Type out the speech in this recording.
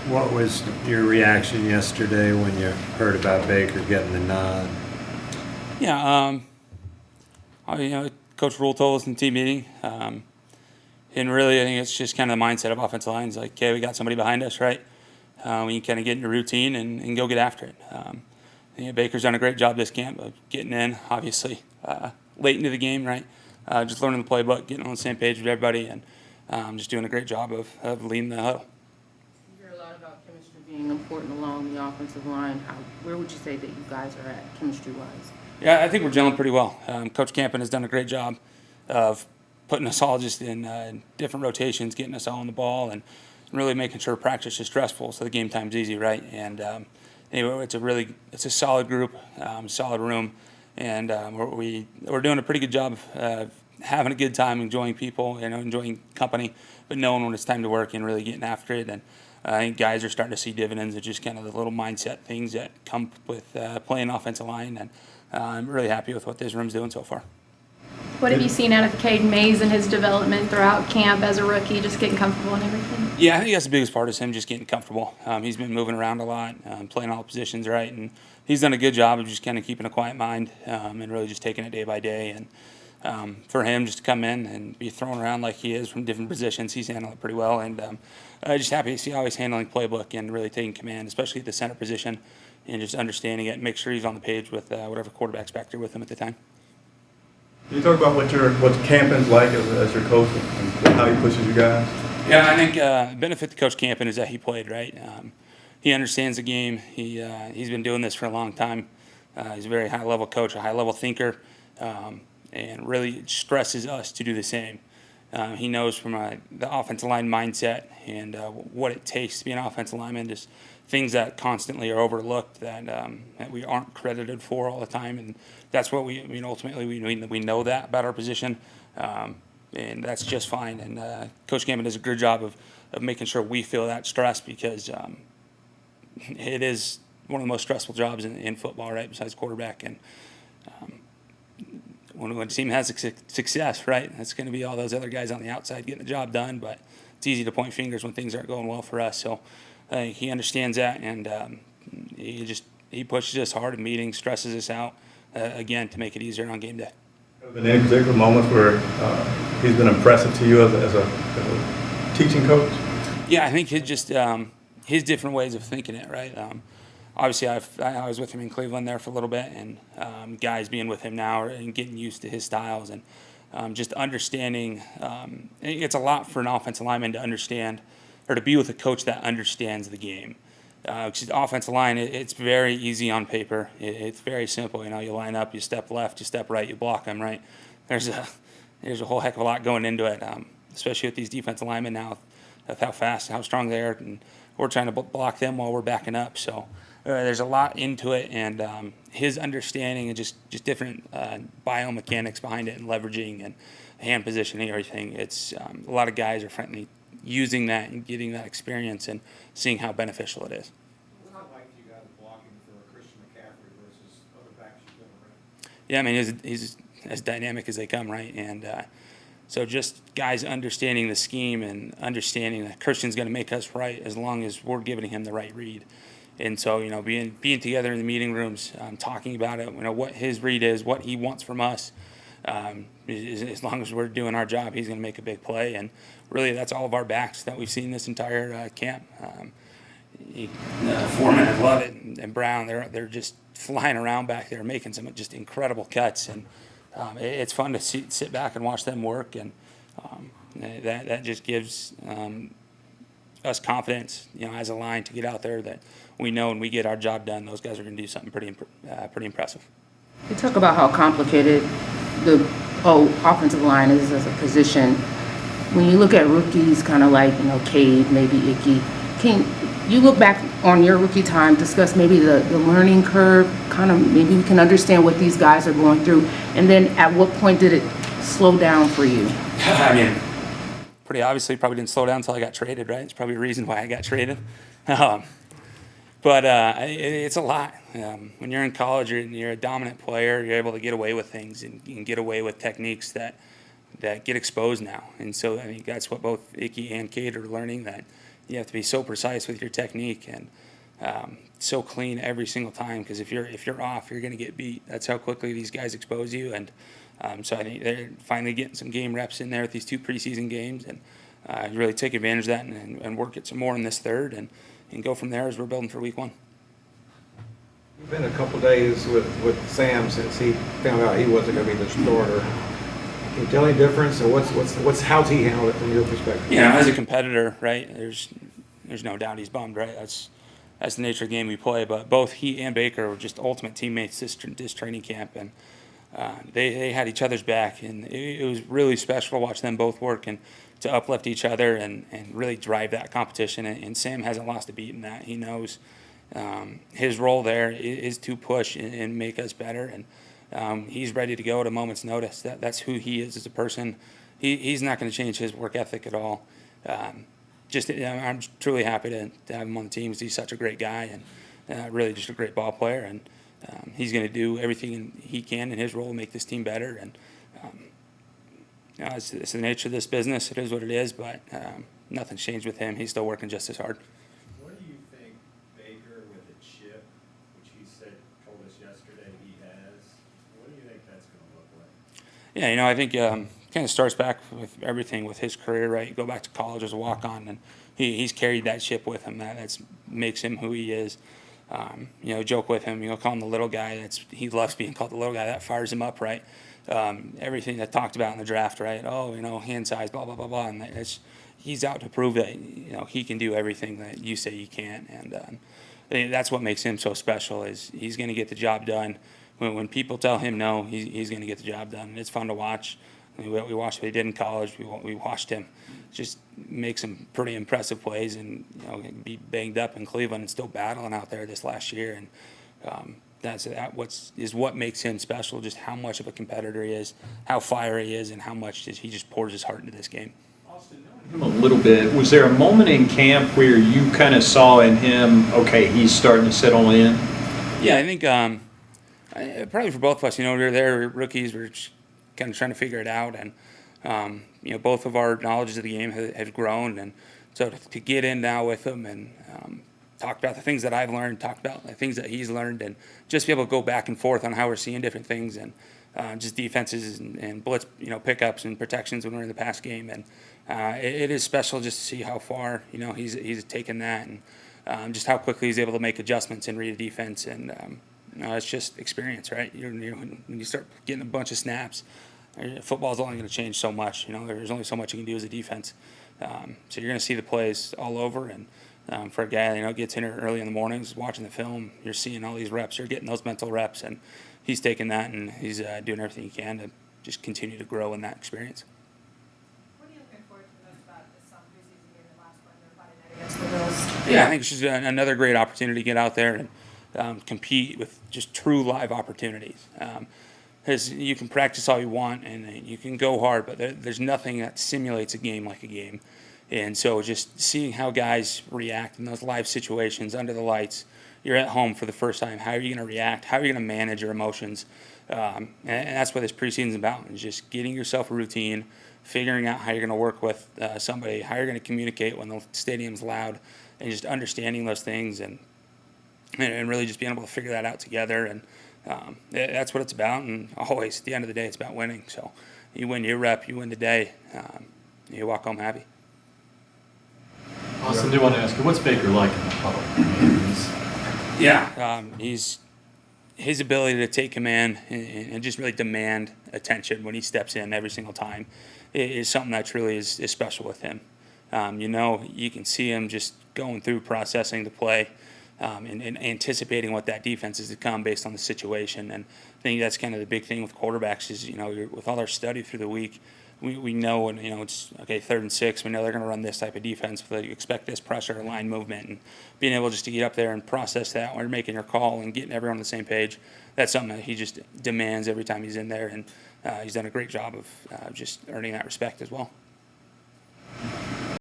What was your reaction yesterday when you heard about Baker getting the nod? Yeah, Coach Rule told us in the team meeting, and really I think it's just kind of the mindset of offensive lines. Like, okay, we got somebody behind us, right? We can kind of get into routine and go get after it. Baker's done a great job this camp of getting in, obviously, late into the game, right? Just learning the playbook, getting on the same page with everybody, and just doing a great job of leading the huddle. You hear a lot about chemistry being important along the offensive line. Where would you say that you guys are at chemistry-wise? Yeah, I think we're gelling pretty well. Coach Campen has done a great job of putting us all just in different rotations, getting us all on the ball, and really making sure practice is stressful so the game time's easy, right? And anyway, it's a solid group, solid room, and we're doing a pretty good job of having a good time, enjoying people, enjoying company, but knowing when it's time to work and really getting after it. And I think guys are starting to see dividends of just kind of the little mindset things that come with playing offensive line, and I'm really happy with what this room's doing so far. What have you seen out of Cade Mazes and his development throughout camp as a rookie, just getting comfortable and everything? Yeah, I think that's the biggest part is him just getting comfortable. He's been moving around a lot, playing all positions right, and he's done a good job of just kind of keeping a quiet mind and really just taking it day by day. And for him just to come in and be thrown around like he is from different positions, he's handling it pretty well. And just happy to see how he's handling playbook and really taking command, especially at the center position, and just understanding it and make sure he's on the page with whatever quarterback's back there with him at the time. Can you talk about what Campens like as your coach and how he pushes you guys? Yeah, I think the benefit to Coach Campen is that he played, right? He understands the game. He's been doing this for a long time. He's a very high-level coach, a high-level thinker, and really stresses us to do the same. He knows from the offensive line mindset and what it takes to be an offensive lineman, just things that constantly are overlooked that we aren't credited for all the time. And that's what ultimately we know that about our position. And that's just fine. And Coach Campen does a good job of making sure we feel that stress because it is one of the most stressful jobs in football, right, besides quarterback. And when a team has success, right, that's going to be all those other guys on the outside getting the job done. But it's easy to point fingers when things aren't going well for us. So I think he understands that, and he pushes us hard in meetings, stresses us out, again, to make it easier on game day. Have there been any particular moments where he's been impressive to you as a teaching coach? Yeah, I think his different ways of thinking it, right? Obviously, I was with him in Cleveland there for a little bit, and guys being with him now and getting used to his styles and just understanding. It's a lot for an offensive lineman to understand or to be with a coach that understands the game. Because the offensive line, it's very easy on paper. It's very simple. You line up, you step left, you step right, you block them, right? There's a whole heck of a lot going into it, especially with these defensive linemen now, with how fast, how strong they are, and we're trying to block them while we're backing up. So there's a lot into it, and his understanding and just different biomechanics behind it and leveraging and hand positioning, everything. It's a lot of guys are frankly using that and getting that experience and seeing how beneficial it is. What's it like you guys blocking for Christian McCaffrey versus other backs you've been around? Yeah, I mean, he's as dynamic as they come, right? And so just guys understanding the scheme and understanding that Christian's going to make us right as long as we're giving him the right read. And so, being together in the meeting rooms, talking about it, what his read is, what he wants from us. As long as we're doing our job, he's going to make a big play. And really, that's all of our backs that we've seen this entire camp. Foreman, I love it, and Brown, they're just flying around back there, making some just incredible cuts. And it's fun to sit back and watch them work. And that just gives us confidence, as a line to get out there that we know when we get our job done, those guys are going to do something pretty impressive. You talk about how complicated the offensive line is as a position. When you look at rookies, kind of like Cade, maybe Icky, can you look back on your rookie time, discuss maybe the learning curve, kind of maybe we can understand what these guys are going through, and then at what point did it slow down for you? I mean, pretty obviously probably didn't slow down until I got traded, right? It's probably a reason why I got traded. But it's a lot. When you're in college, you're a dominant player. You're able to get away with things and get away with techniques that get exposed now. And so I think that's what both Icky and Cade are learning, that you have to be so precise with your technique and so clean every single time, because if you're off, you're going to get beat. That's how quickly these guys expose you. And so I think they're finally getting some game reps in there with these 2 preseason games, and really take advantage of that and work it some more in this third and go from there as we're building for week 1. You've been a couple days with Sam since he found out he wasn't going to be the starter. Can you tell any difference, or how's he handled it from your perspective? You know, as a competitor, right, there's no doubt he's bummed, right? That's the nature of the game we play. But both he and Baker were just ultimate teammates this training camp, and they had each other's back, and it was really special to watch them both work and to uplift each other and really drive that competition. And Sam hasn't lost a beat in that. He knows his role there is to push and make us better, and he's ready to go at a moment's notice. That's who he is as a person. He's not going to change his work ethic at all. I'm truly happy to have him on the team because he's such a great guy and really just a great ball player. And he's going to do everything he can in his role to make this team better. And it's the nature of this business. It is what it is, but nothing's changed with him. He's still working just as hard. What do you think Baker with a chip, which he told us yesterday he has, what do you think that's going to look like? Yeah, you know, I think kind of starts back with everything with his career, right? You go back to college as a walk-on, and he's carried that ship with him. That makes him who he is. You know, joke with him, call him the little guy. He loves being called the little guy. That fires him up, right? Everything that talked about in the draft, right? Oh, hand size, blah, blah, blah, blah. And he's out to prove that, he can do everything that you say he can't. And that's what makes him so special is he's going to get the job done. When people tell him no, he's going to get the job done. And it's fun to watch. We watched what he did in college. We watched him just make some pretty impressive plays and be banged up in Cleveland and still battling out there this last year. And what makes him special, just how much of a competitor he is, how fiery he is, and how much he just pours his heart into this game. Austin, knowing him a little bit, was there a moment in camp where you kind of saw in him, okay, he's starting to settle in? Yeah, I think probably for both of us, we were there, rookies, we were just kind of trying to figure it out, and both of our knowledge of the game has grown, and so to get in now with him and talk about the things that I've learned, talk about the things that he's learned, and just be able to go back and forth on how we're seeing different things, and just defenses and blitz, pickups and protections when we're in the pass game, and it is special just to see how far he's taken that, and just how quickly he's able to make adjustments and read a defense, and it's just experience, right? When you start getting a bunch of snaps, football's only going to change so much. There's only so much you can do as a defense. So you're going to see the plays all over. And for a guy that gets in here early in the mornings, watching the film, you're seeing all these reps. You're getting those mental reps, and he's taking that and he's doing everything he can to just continue to grow in that experience. What are you looking forward to most about this preseason game, the last one, the Friday night against the Bills? Yeah, I think it's just another great opportunity to get out there and compete with just true live opportunities. Because you can practice all you want and you can go hard, but there's nothing that simulates a game like a game. And so just seeing how guys react in those live situations under the lights, you're at home for the first time. How are you going to react? How are you going to manage your emotions? And that's what this preseason is about, is just getting yourself a routine, figuring out how you're going to work with somebody, how you're going to communicate when the stadium's loud, and just understanding those things and really just being able to figure that out together. And that's what it's about. And always, at the end of the day, it's about winning. So you win your rep, you win the day, you walk home happy. Austin, I do want to ask you, what's Baker like in the huddle? He's his ability to take command and just really demand attention when he steps in every single time is something that truly is special with him. You can see him just going through processing the play and anticipating what that defense is to come based on the situation. And I think that's kind of the big thing with quarterbacks is, with all our study through the week, we know when, it's, okay, 3rd and 6, we know they're going to run this type of defense, but you expect this pressure, line movement, and being able just to get up there and process that when you're making your call and getting everyone on the same page, that's something that he just demands every time he's in there, and he's done a great job of just earning that respect as well.